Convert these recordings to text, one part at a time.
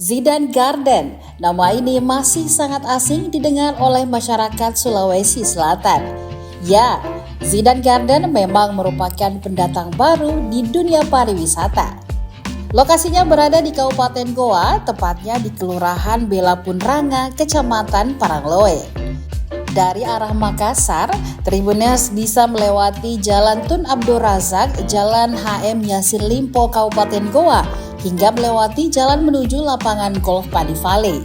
Zidane Garden, nama ini masih sangat asing didengar oleh masyarakat Sulawesi Selatan. Ya, Zidane Garden memang merupakan pendatang baru di dunia pariwisata. Lokasinya berada di Kabupaten Goa, tepatnya di Kelurahan Bela Punranga, Kecamatan Parangloe. Dari arah Makassar, Tribuners bisa melewati Jalan Tun Abdul Razak, Jalan HM Yasin Limpo, Kabupaten Goa, hingga melewati jalan menuju lapangan golf Padi Valley.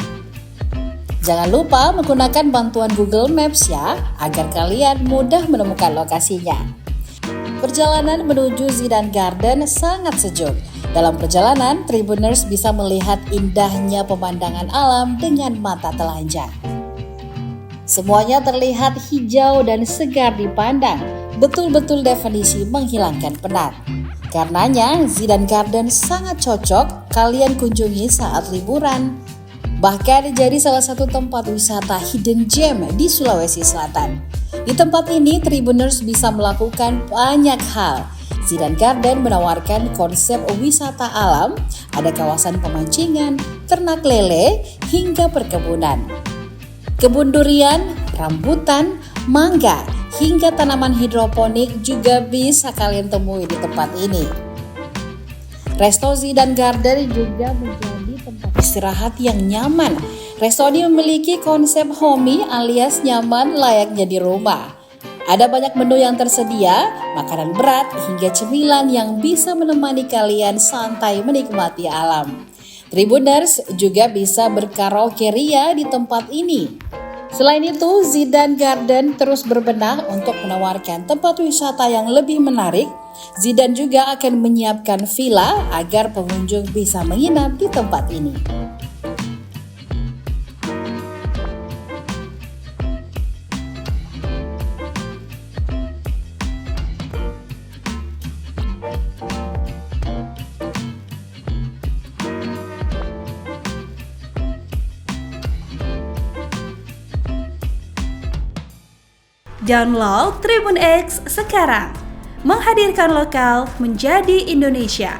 Jangan lupa menggunakan bantuan Google Maps ya, agar kalian mudah menemukan lokasinya. Perjalanan menuju Zidane Garden sangat sejuk. Dalam perjalanan, Tribuners bisa melihat indahnya pemandangan alam dengan mata telanjang. Semuanya terlihat hijau dan segar dipandang, betul-betul definisi menghilangkan penat. Karenanya, Zidane Garden sangat cocok kalian kunjungi saat liburan. Bahkan jadi salah satu tempat wisata hidden gem di Sulawesi Selatan. Di tempat ini, Tribuners bisa melakukan banyak hal. Zidane Garden menawarkan konsep wisata alam, ada kawasan pemancingan, ternak lele, hingga perkebunan. Kebun durian, rambutan, mangga, hingga tanaman hidroponik juga bisa kalian temui di tempat ini. Resto Zidane Garden juga menjadi tempat istirahat yang nyaman. Resto ini memiliki konsep homey alias nyaman layaknya di rumah. Ada banyak menu yang tersedia, makanan berat hingga cemilan yang bisa menemani kalian santai menikmati alam. Tribuners juga bisa berkaraoke ria di tempat ini. Selain itu, Zidane Garden terus berbenah untuk menawarkan tempat wisata yang lebih menarik. Zidane juga akan menyiapkan villa agar pengunjung bisa menginap di tempat ini. Download Tribun X sekarang, menghadirkan lokal menjadi Indonesia.